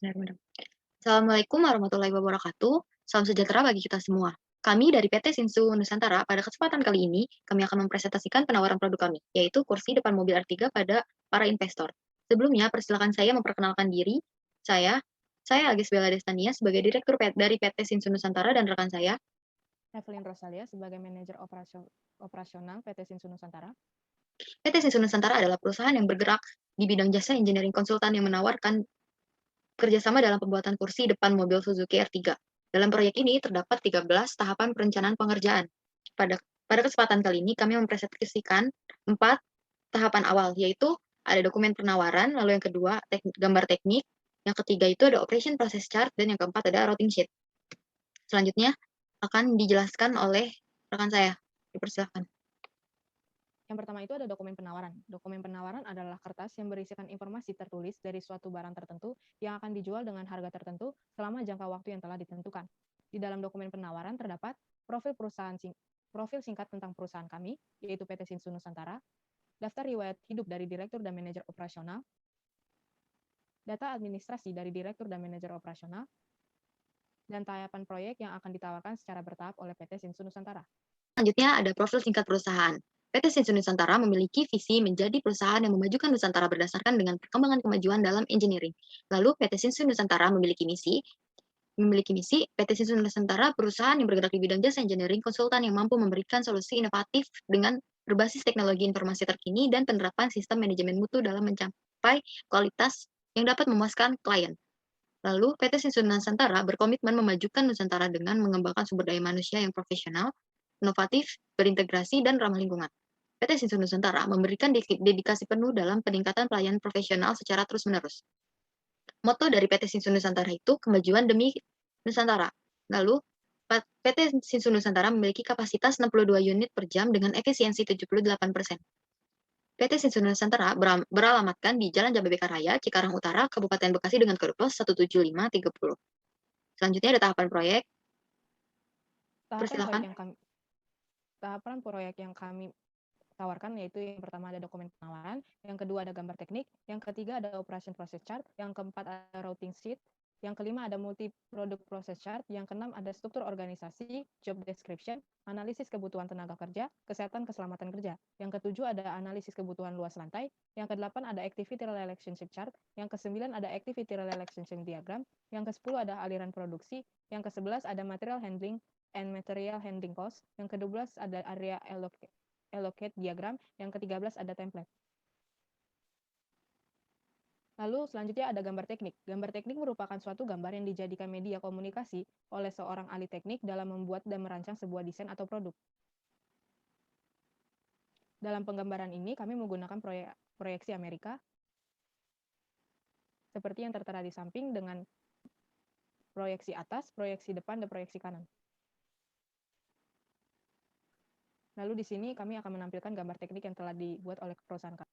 Benar-benar. Assalamualaikum warahmatullahi wabarakatuh. Salam sejahtera bagi kita semua. Kami dari PT Sinsu Nusantara pada kesempatan kali ini, kami akan mempresentasikan penawaran produk kami, yaitu kursi depan mobil R3 pada para investor. Sebelumnya, persilakan saya memperkenalkan diri. Saya, saya Agis Bella Destania sebagai Direktur dari PT Sinsu Nusantara dan rekan saya, Evelyn Rosalia sebagai manajer operasional PT Sinsu Nusantara. PT Sinsu Nusantara adalah perusahaan yang bergerak di bidang jasa engineering konsultan yang menawarkan kerjasama dalam pembuatan kursi depan mobil Suzuki R3. Dalam proyek ini terdapat 13 tahapan perencanaan pengerjaan. Pada pada kesempatan kali ini kami mempresentasikan 4 tahapan awal, yaitu ada dokumen penawaran, lalu yang kedua gambar teknik, yang ketiga itu ada operation process chart, dan yang keempat ada routing sheet. Selanjutnya akan dijelaskan oleh rekan saya. Dipersilakan. Yang pertama itu ada dokumen penawaran. Dokumen penawaran adalah kertas yang berisikan informasi tertulis dari suatu barang tertentu yang akan dijual dengan harga tertentu selama jangka waktu yang telah ditentukan. Di dalam dokumen penawaran terdapat profil singkat tentang perusahaan kami, yaitu PT Sinsu Nusantara, daftar riwayat hidup dari direktur dan manajer operasional, data administrasi dari direktur dan manajer operasional, dan tahapan proyek yang akan ditawarkan secara bertahap oleh PT Sinsu Nusantara. Selanjutnya ada profil singkat perusahaan. PT Shinsu Nusantara memiliki visi menjadi perusahaan yang memajukan Nusantara berdasarkan dengan perkembangan kemajuan dalam engineering. Lalu PT Shinsu Nusantara memiliki misi PT Shinsu Nusantara perusahaan yang bergerak di bidang jasa engineering konsultan yang mampu memberikan solusi inovatif dengan berbasis teknologi informasi terkini dan penerapan sistem manajemen mutu dalam mencapai kualitas yang dapat memuaskan klien. Lalu, PT Shinsu Nusantara berkomitmen memajukan Nusantara dengan mengembangkan sumber daya manusia yang profesional, inovatif, berintegrasi, dan ramah lingkungan. PT Shinsu Nusantara memberikan dedikasi penuh dalam peningkatan pelayanan profesional secara terus-menerus. Moto dari PT Shinsu Nusantara itu kemajuan demi Nusantara. Lalu, PT Shinsu Nusantara memiliki kapasitas 62 unit per jam dengan efisiensi 78%. PT Shinsu Nusantara beralamatkan di Jalan Jababeka Raya, Cikarang Utara, Kabupaten Bekasi dengan kode pos 17530. Selanjutnya ada tahapan proyek. Tahapan proyek Persilakan. yang kami tahapan proyek yang kami tawarkan yaitu yang pertama ada dokumen penawaran, yang kedua ada gambar teknik, yang ketiga ada operation process chart, yang keempat ada routing sheet, yang kelima ada multi product process chart, yang keenam ada struktur organisasi, job description, analisis kebutuhan tenaga kerja, kesehatan keselamatan kerja. Yang ketujuh ada analisis kebutuhan luas lantai, yang kedelapan ada activity relationship chart, yang kesembilan ada activity relationship diagram, yang kesepuluh ada aliran produksi, yang kesebelas ada material handling and material handling cost, yang kedua belas ada area allocate diagram, yang ke-13 ada template. Lalu selanjutnya ada gambar teknik. Gambar teknik merupakan suatu gambar yang dijadikan media komunikasi oleh seorang ahli teknik dalam membuat dan merancang sebuah desain atau produk. Dalam penggambaran ini kami menggunakan proyeksi Amerika seperti yang tertera di samping dengan proyeksi atas, proyeksi depan, dan proyeksi kanan. Lalu di sini kami akan menampilkan gambar teknik yang telah dibuat oleh perusahaan kami.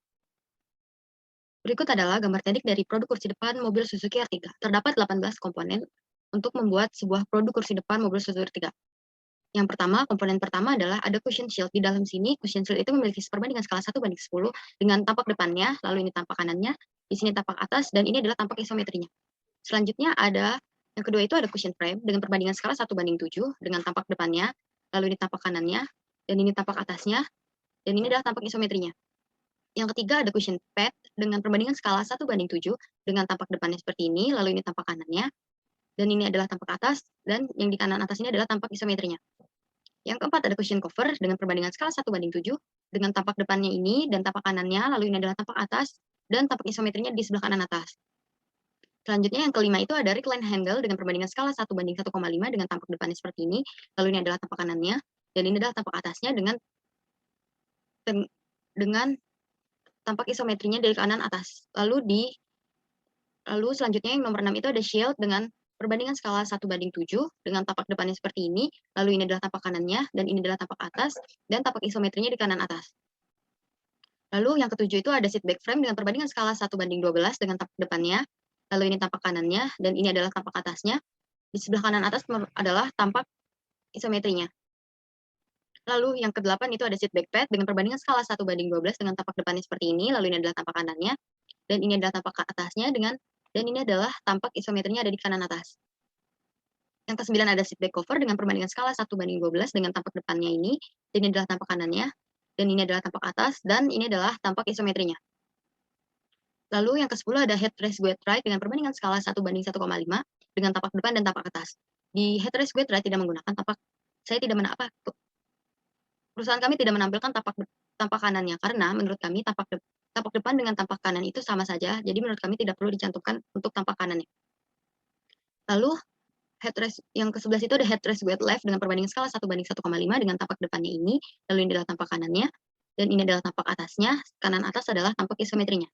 Berikut adalah gambar teknik dari produk kursi depan mobil Suzuki R3. Terdapat 18 komponen untuk membuat sebuah produk kursi depan mobil Suzuki R3. Yang pertama, komponen pertama adalah ada cushion shield. Di dalam sini, cushion shield itu memiliki perbandingan skala 1:10 dengan tampak depannya, lalu ini tampak kanannya, di sini tampak atas, dan ini adalah tampak isometrinya. Selanjutnya ada, yang kedua itu ada cushion frame dengan perbandingan skala 1:7 dengan tampak depannya, lalu ini tampak kanannya, dan ini tampak atasnya, dan ini adalah tampak isometrinya. Yang ketiga ada cushion pad dengan perbandingan skala 1:7 dengan tampak depannya seperti ini, lalu ini tampak kanannya, dan ini adalah tampak atas, dan yang di kanan atas ini adalah tampak isometrinya. Yang keempat ada cushion cover dengan perbandingan skala 1:7 dengan tampak depannya ini dan tampak kanannya, lalu ini adalah tampak atas, dan tampak isometrinya di sebelah kanan atas. Selanjutnya yang kelima itu ada recline handle dengan perbandingan skala 1:1,5 dengan tampak depannya seperti ini, lalu ini adalah tampak kanannya, dan ini adalah tampak atasnya dengan tampak isometrinya dari kanan atas. Lalu selanjutnya yang nomor 6 itu ada shield dengan perbandingan skala 1:7 dengan tampak depannya seperti ini, lalu ini adalah tampak kanannya, dan ini adalah tampak atas, dan tampak isometrinya di kanan atas. Lalu yang ketujuh itu ada seat back frame dengan perbandingan skala 1:12 dengan tampak depannya, lalu ini tampak kanannya, dan ini adalah tampak atasnya. Di sebelah kanan atas adalah tampak isometrinya. Lalu yang kedelapan itu ada seat back pad dengan perbandingan skala 1:12 dengan tampak depannya seperti ini, lalu ini adalah tampak kanannya, dan ini adalah tampak atasnya dengan dan ini adalah tampak isometrinya ada di kanan atas. Yang ke-9 ada seat back cover dengan perbandingan skala 1:12 dengan tampak depannya ini, dan ini adalah tampak kanannya, dan ini adalah tampak atas, dan ini adalah tampak isometrinya. Lalu yang ke-10 ada headrest guide right dengan perbandingan skala 1:1,5 dengan tampak depan dan tampak atas. Di headrest guide right tidak menggunakan tampak, saya tidak apa, perusahaan kami tidak menampilkan tampak kanannya karena menurut kami tampak depan dengan tampak kanan itu sama saja, jadi menurut kami tidak perlu dicantumkan untuk tampak kanannya. Lalu headrest yang ke-11 itu ada headrest guide left dengan perbandingan skala 1:1,5 dengan tampak depannya ini, lalu ini adalah tampak kanannya, dan ini adalah tampak atasnya, kanan atas adalah tampak isometrinya.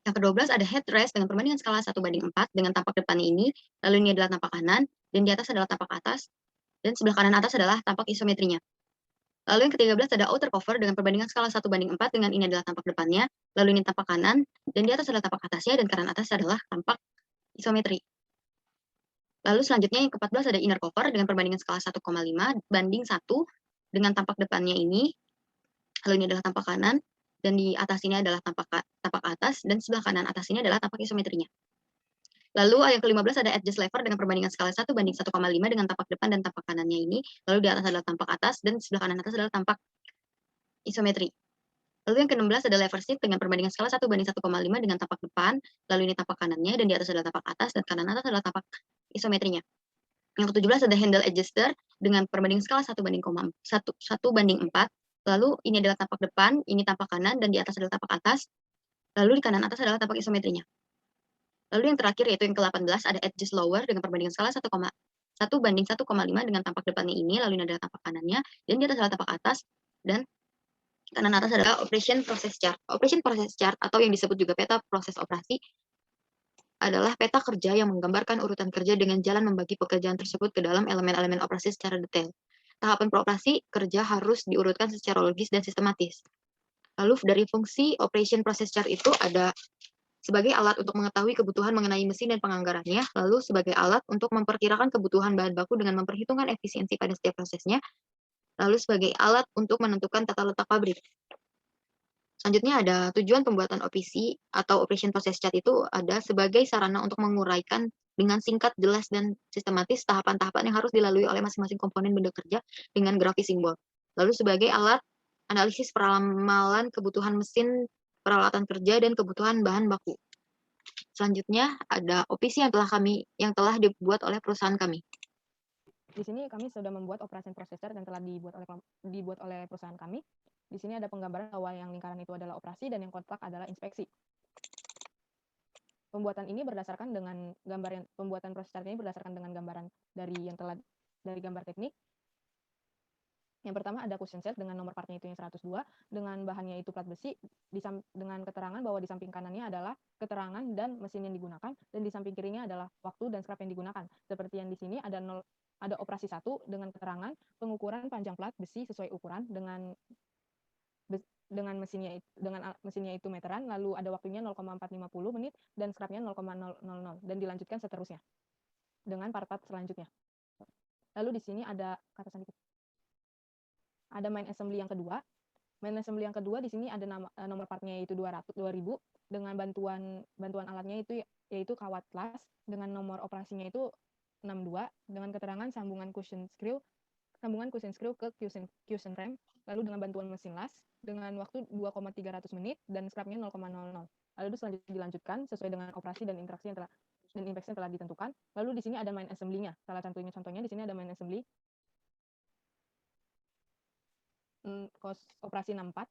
Yang ke-12 ada headrest dengan perbandingan skala 1:4 dengan tampak depannya ini, lalu ini adalah tampak kanan, dan di atas adalah tampak atas, dan sebelah kanan atas adalah tampak isometrinya. Lalu yang ke-13 ada outer cover dengan perbandingan skala 1:4 dengan ini adalah tampak depannya, lalu ini tampak kanan, dan di atas adalah tampak atasnya, dan kanan atas adalah tampak isometri. Lalu selanjutnya yang ke-14 ada inner cover dengan perbandingan skala 1,5:1 dengan tampak depannya ini, lalu ini adalah tampak kanan, dan di atas ini adalah tampak atas, dan sebelah kanan atas ini adalah tampak isometrinya. Lalu yang ke-15 ada edges lever dengan perbandingan skala 1:1,5 dengan tampak depan dan tampak kanannya ini, lalu di atas adalah tampak atas, dan sebelah kanan atas adalah tampak isometri. Lalu yang ke-16 ada lever seat dengan perbandingan skala 1:1,5 dengan tampak depan, lalu ini tampak kanannya, dan di atas adalah tampak atas, dan kanan atas adalah tampak isometrinya. Yang ke-17 ada handle adjuster dengan perbandingan skala 1:4, lalu ini adalah tampak depan, ini tampak kanan, dan di atas adalah tampak atas, lalu di kanan atas adalah tampak isometrinya. Lalu yang terakhir yaitu yang ke-18 ada edges lower dengan perbandingan skala 1:1,5 dengan tampak depannya ini, lalu ini adalah tampak kanannya, dan di atas adalah tampak atas, dan kanan atas adalah operation process chart. Operation process chart atau yang disebut juga peta proses operasi adalah peta kerja yang menggambarkan urutan kerja dengan jalan membagi pekerjaan tersebut ke dalam elemen-elemen operasi secara detail. Tahapan beroperasi kerja harus diurutkan secara logis dan sistematis. Lalu dari fungsi operation process chart itu ada sebagai alat untuk mengetahui kebutuhan mengenai mesin dan penganggarannya, lalu sebagai alat untuk memperkirakan kebutuhan bahan baku dengan memperhitungkan efisiensi pada setiap prosesnya, lalu sebagai alat untuk menentukan tata letak pabrik. Selanjutnya ada tujuan pembuatan OPC atau Operation Process Chart itu ada sebagai sarana untuk menguraikan dengan singkat, jelas, dan sistematis tahapan-tahapan yang harus dilalui oleh masing-masing komponen benda kerja dengan grafis simbol. Lalu sebagai alat analisis peramalan kebutuhan mesin, peralatan kerja, dan kebutuhan bahan baku. Selanjutnya ada OPC yang telah dibuat oleh perusahaan kami. Di sini kami sudah membuat operation processor dan telah dibuat oleh perusahaan kami. Di sini ada penggambaran bahwa yang lingkaran itu adalah operasi dan yang kotak adalah inspeksi. Pembuatan ini berdasarkan dengan pembuatan prosesor ini berdasarkan dengan gambaran dari gambar teknik. Yang pertama ada cushion set dengan nomor partnya itu yang 102, dengan bahannya itu plat besi, dengan keterangan bahwa di samping kanannya adalah keterangan dan mesin yang digunakan, dan di samping kirinya adalah waktu dan scrap yang digunakan. Seperti yang di sini ada operasi 1 dengan keterangan pengukuran panjang plat besi sesuai ukuran dengan mesinnya itu meteran, lalu ada waktunya 0,450 menit dan scrapnya 0,000 dan dilanjutkan seterusnya dengan part-part selanjutnya. Lalu di sini ada main assembly yang kedua. Main assembly yang kedua di sini ada nomor partnya yaitu 2000 dengan bantuan alatnya yaitu kawat las dengan nomor operasinya itu 62 dengan keterangan sambungan cushion screw ke cushion frame, lalu dengan bantuan mesin las dengan waktu 2,300 menit dan scrapnya 0,00. Lalu selanjutnya dilanjutkan sesuai dengan operasi dan interaksi yang telah ditentukan. Lalu di sini ada main assembly-nya. Salah contohnya di sini ada main assembly operasi 64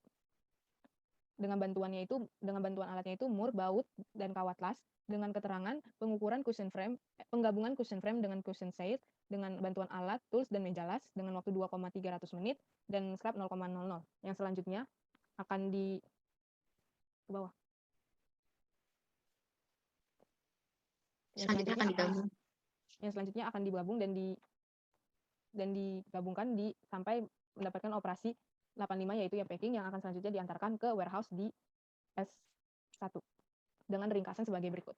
dengan bantuan alatnya itu mur, baut, dan kawat las dengan keterangan penggabungan cushion frame dengan cushion shade dengan bantuan alat, tools, dan meja las dengan waktu 2,300 menit dan scrap 0,00. Yang selanjutnya akan di bawah. Yang selanjutnya akan digabung dan digabungkan sampai mendapatkan operasi 85 yaitu yang packing yang akan selanjutnya diantarkan ke warehouse di S1 dengan ringkasan sebagai berikut.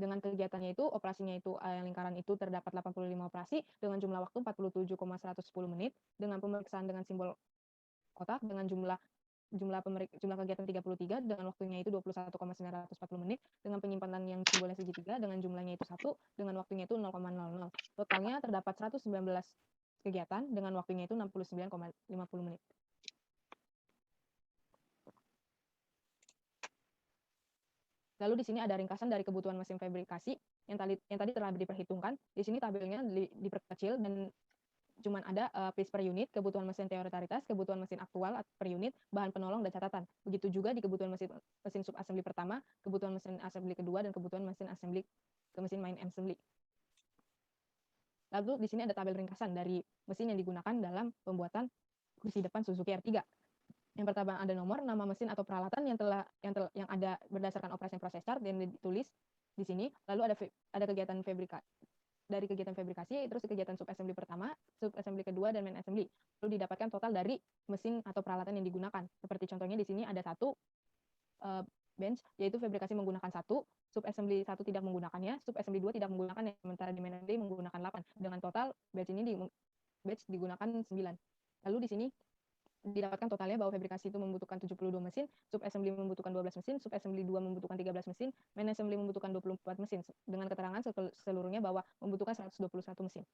Dengan kegiatannya itu, operasinya itu lingkaran itu terdapat 85 operasi dengan jumlah waktu 47,110 menit dengan pemeriksaan dengan simbol kotak dengan jumlah jumlah kegiatan 33 dengan waktunya itu 21,940 menit dengan penyimpanan yang simbolnya segitiga dengan jumlahnya itu 1 dengan waktunya itu 0,00. Totalnya terdapat 119 kegiatan dengan waktunya itu 69,50 menit. Lalu di sini ada ringkasan dari kebutuhan mesin fabrikasi yang tadi telah diperhitungkan. Di sini tabelnya diperkecil dan cuman ada piece per unit, kebutuhan mesin teoritas, kebutuhan mesin aktual per unit, bahan penolong dan catatan. Begitu juga di kebutuhan mesin subassembly pertama, kebutuhan mesin assembly kedua dan kebutuhan mesin assembly ke mesin main assembly. Lalu di sini ada tabel ringkasan dari mesin yang digunakan dalam pembuatan kursi depan Suzuki R3. Yang pertama ada nomor, nama mesin atau peralatan yang ada berdasarkan operasi proses chart yang ditulis di sini. Lalu ada kegiatan fabrikasi, terus kegiatan subassembly pertama, subassembly kedua, dan main assembly. Lalu didapatkan total dari mesin atau peralatan yang digunakan. Seperti contohnya di sini ada satu bench, yaitu fabrikasi menggunakan 1, subassembly 1 tidak menggunakannya, subassembly 2 tidak menggunakannya, sementara di main assembly menggunakan 8. Dengan total batch digunakan 9. Lalu di sini didapatkan totalnya bahwa fabrikasi itu membutuhkan 72 mesin, subassembly membutuhkan 12 mesin, subassembly 2 membutuhkan 13 mesin, main assembly membutuhkan 24 mesin, dengan keterangan seluruhnya bahwa membutuhkan 121 mesin.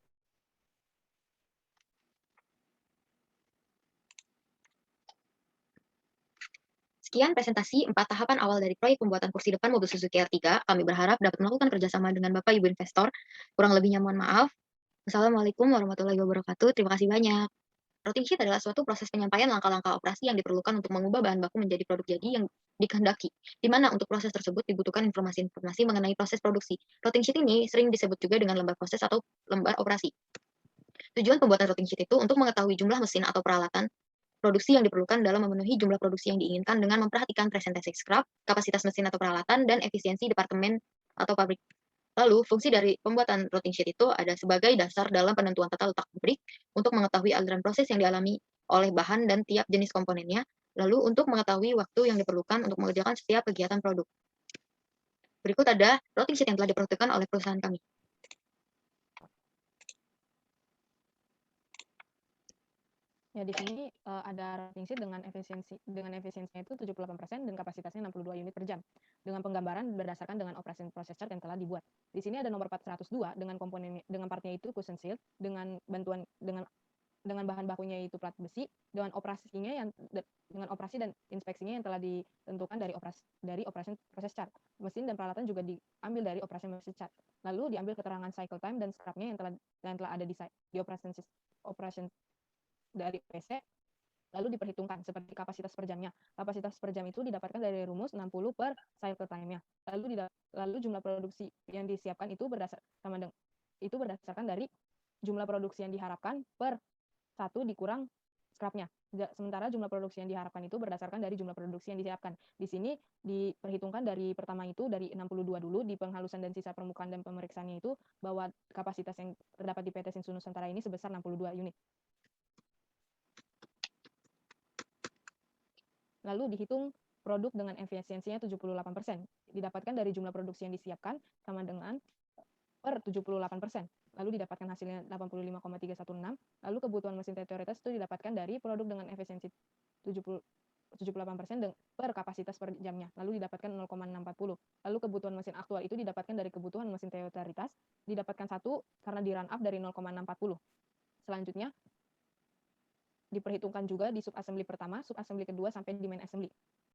Sekian presentasi 4 tahapan awal dari proyek pembuatan kursi depan mobil Suzuki R3. Kami berharap dapat melakukan kerjasama dengan Bapak Ibu investor. Kurang lebihnya mohon maaf. Assalamualaikum warahmatullahi wabarakatuh. Terima kasih banyak. Routing sheet adalah suatu proses penyampaian langkah-langkah operasi yang diperlukan untuk mengubah bahan baku menjadi produk jadi yang dikehendaki, di mana untuk proses tersebut dibutuhkan informasi-informasi mengenai proses produksi. Routing sheet ini sering disebut juga dengan lembar proses atau lembar operasi. Tujuan pembuatan routing sheet itu untuk mengetahui jumlah mesin atau peralatan produksi yang diperlukan dalam memenuhi jumlah produksi yang diinginkan dengan memperhatikan presentasi scrap, kapasitas mesin atau peralatan, dan efisiensi departemen atau pabrik. Lalu, fungsi dari pembuatan routing sheet itu ada sebagai dasar dalam penentuan tata letak pabrik untuk mengetahui aliran proses yang dialami oleh bahan dan tiap jenis komponennya, lalu untuk mengetahui waktu yang diperlukan untuk mengerjakan setiap kegiatan produk. Berikut ada routing sheet yang telah diperuntukkan oleh perusahaan kami. Ya, di sini ada routing sheet dengan efisiensinya itu 78% dan kapasitasnya 62 unit per jam. Dengan penggambaran berdasarkan dengan operasi proses chart yang telah dibuat. Di sini ada nomor 402 dengan partnya itu cushion seal dengan bahan bakunya itu plat besi, dengan operasi dan inspeksinya yang telah ditentukan dari operasi proses chart. Mesin dan peralatan juga diambil dari operasi proses chart. Lalu diambil keterangan cycle time dan scrapnya yang telah ada di operasi dari PC, lalu diperhitungkan seperti kapasitas per jamnya. Kapasitas per jam itu didapatkan dari rumus 60 per cycle time-nya. Lalu jumlah produksi yang disiapkan itu berdasarkan dari jumlah produksi yang diharapkan per 1 dikurang scrap-nya. Sementara jumlah produksi yang diharapkan itu berdasarkan dari jumlah produksi yang disiapkan. Di sini diperhitungkan dari pertama itu dari 62 dulu, di penghalusan dan sisa permukaan dan pemeriksaannya itu bahwa kapasitas yang terdapat di PT Shinsu Nusantara ini sebesar 62 unit. Lalu dihitung produk dengan efisiensinya 78%. Didapatkan dari jumlah produksi yang disiapkan sama dengan per 78%. Lalu didapatkan hasilnya 85,316. Lalu kebutuhan mesin teoritas itu didapatkan dari produk dengan efisiensi 78% per kapasitas per jamnya. Lalu didapatkan 0,640. Lalu kebutuhan mesin aktual itu didapatkan dari kebutuhan mesin teoritas. Didapatkan 1 karena di run up dari 0,640. Selanjutnya, diperhitungkan juga di subassembly pertama, subassembly kedua, sampai di main assembly.